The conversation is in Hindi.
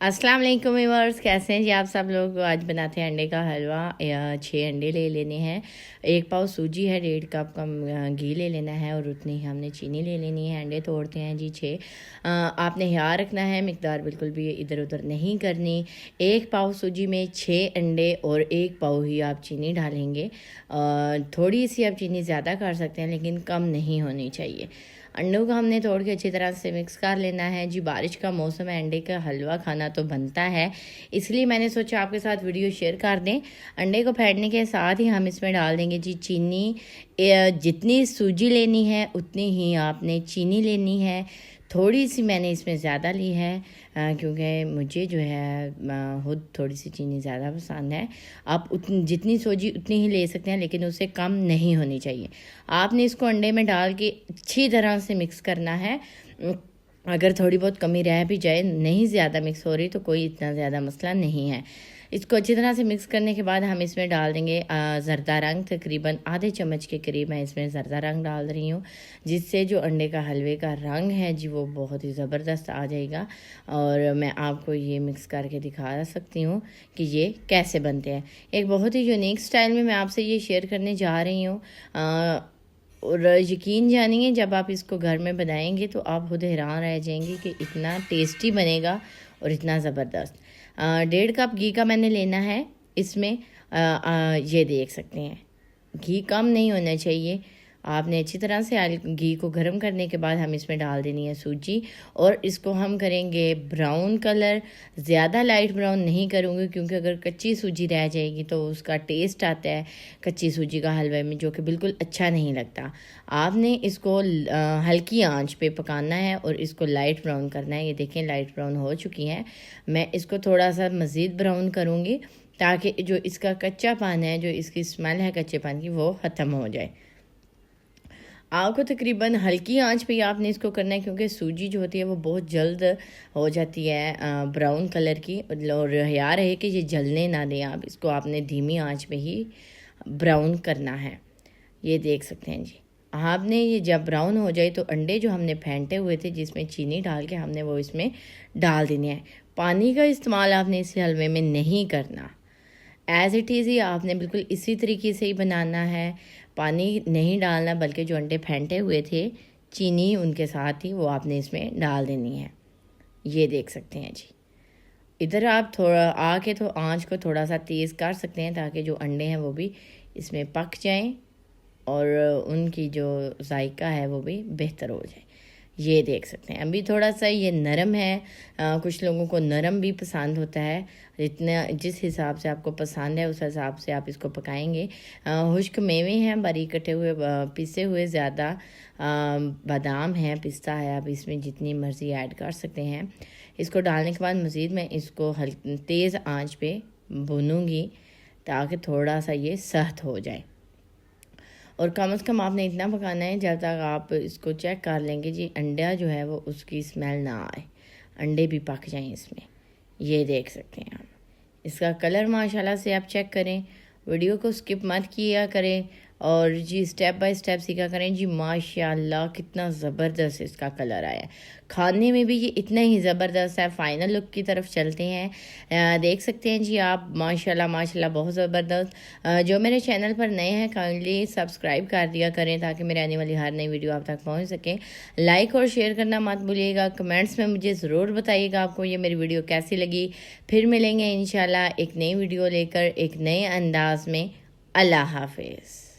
अस्सलाम वालेकुम व्यूअर्स, कैसे हैं जी आप सब लोग। आज बनाते हैं अंडे का हलवा। 6 अंडे ले लेने हैं, 1 पाव सूजी है, 1.5 कप का घी ले लेना है और उतनी ही हमने चीनी ले लेनी है। अंडे तोड़ते हैं जी 6। आपने ख्याल रखना है, मिकदार बिल्कुल भी इधर उधर नहीं करनी। 1 पाव सूजी में 6 अंडे और 1 पाव ही आप चीनी डालेंगे। थोड़ी सी आप चीनी ज़्यादा कर सकते हैं लेकिन कम नहीं होनी चाहिए। अंडों को हमने तोड़ के अच्छी तरह से मिक्स कर लेना है जी। बारिश का मौसम है, अंडे का हलवा खाना तो बनता है, इसलिए मैंने सोचा आपके साथ वीडियो शेयर कर दें। अंडे को फेंटने के साथ ही हम इसमें डाल देंगे जी चीनी। जितनी सूजी लेनी है उतनी ही आपने चीनी लेनी है। थोड़ी सी मैंने इसमें ज़्यादा ली है क्योंकि मुझे जो है खुद थोड़ी सी चीनी ज़्यादा पसंद है। आप जितनी सूजी उतनी ही ले सकते हैं लेकिन उससे कम नहीं होनी चाहिए। आपने इसको अंडे में डाल के अच्छी तरह से मिक्स करना है। अगर थोड़ी बहुत कमी रह भी जाए, नहीं ज़्यादा मिक्स हो रही तो कोई इतना ज़्यादा मसला नहीं है। इसको अच्छी तरह से मिक्स करने के बाद हम इसमें डाल देंगे ज़रदा रंग। तकरीबन आधे चम्मच के करीब मैं इसमें ज़रदा रंग डाल रही हूँ, जिससे जो अंडे का हलवे का रंग है जी वो बहुत ही ज़बरदस्त आ जाएगा। और मैं आपको ये मिक्स करके दिखा सकती हूँ कि ये कैसे बनते हैं। एक बहुत ही यूनिक स्टाइल में मैं आपसे ये शेयर करने जा रही हूँ। और यकीन जानिए, जब आप इसको घर में बनाएंगे तो आप खुद हैरान रह जाएंगे कि इतना टेस्टी बनेगा और इतना ज़बरदस्त। 1.5 कप घी का मैंने लेना है इसमें। ये देख सकते हैं, घी कम नहीं होना चाहिए। आपने अच्छी तरह से घी को गर्म करने के बाद हम इसमें डाल देनी है सूजी और इसको हम करेंगे ब्राउन कलर। ज़्यादा लाइट ब्राउन नहीं करूँगी क्योंकि अगर कच्ची सूजी रह जाएगी तो उसका टेस्ट आता है कच्ची सूजी का हलवे में, जो कि बिल्कुल अच्छा नहीं लगता। आपने इसको हल्की आंच पे पकाना है और इसको लाइट ब्राउन करना है। ये देखें लाइट ब्राउन हो चुकी है। मैं इसको थोड़ा सा मज़ीद ब्राउन करूँगी ताकि जो इसका कच्चा पान है, जो इसकी स्मेल है कच्चे पान की, वो ख़त्म हो जाए। आपको तकरीबन हल्की आंच पे आपने इसको करना है क्योंकि सूजी जो होती है वो बहुत जल्द हो जाती है ब्राउन कलर की। और यार है कि ये जलने ना दें, आप इसको आपने धीमी आंच पे ही ब्राउन करना है। ये देख सकते हैं जी। आपने ये जब ब्राउन हो जाए तो अंडे जो हमने फेंटे हुए थे जिसमें चीनी डाल के हमने वो इसमें डाल देने हैं। पानी का इस्तेमाल आपने इस हलवे में नहीं करना, एज़ इट इज़ ही आपने बिल्कुल इसी तरीके से ही बनाना है। पानी नहीं डालना, बल्कि जो अंडे फेंटे हुए थे चीनी उनके साथ ही वो आपने इसमें डाल देनी है। ये देख सकते हैं जी। इधर आप थोड़ा आके तो आंच को थोड़ा सा तेज़ कर सकते हैं ताकि जो अंडे हैं वो भी इसमें पक जाएं और उनकी जो जायका है वो भी बेहतर हो जाए। ये देख सकते हैं अभी थोड़ा सा ये नरम है। कुछ लोगों को नरम भी पसंद होता है। जितना जिस हिसाब से आपको पसंद है उस हिसाब से आप इसको पकाएंगे। खुश्क मेवे हैं, बारीक कटे हुए, पिसे हुए, ज़्यादा बादाम है, पिस्ता है, आप इसमें जितनी मर्ज़ी ऐड कर सकते हैं। इसको डालने के बाद मज़ीद मैं इसको तेज़ आंच पे भूनूंगी ताकि थोड़ा सा ये सख्त हो जाए। और कम से कम आपने इतना पकाना है जब तक आप इसको चेक कर लेंगे जी अंडा जो है वो उसकी स्मेल ना आए, अंडे भी पक जाएं इसमें। ये देख सकते हैं आप, इसका कलर माशाल्लाह से आप चेक करें। वीडियो को स्किप मत किया करें और जी स्टेप बाय स्टेप सीखा करें जी। माशाल्लाह कितना ज़बरदस्त इसका कलर आया है। खाने में भी ये इतना ही ज़बरदस्त है। फाइनल लुक की तरफ चलते हैं। देख सकते हैं जी आप, माशाल्लाह माशाल्लाह बहुत ज़बरदस्त। जो मेरे चैनल पर नए हैं काइंडली सब्सक्राइब कर दिया करें ताकि मेरे आने वाली हर नई वीडियो आप तक पहुँच सके। लाइक और शेयर करना मत भूलिएगा। कमेंट्स में मुझे ज़रूर बताइएगा आपको ये मेरी वीडियो कैसी लगी। फिर मिलेंगे इंशाल्लाह एक नई वीडियो लेकर एक नए अंदाज में। अल्लाह हाफिज़।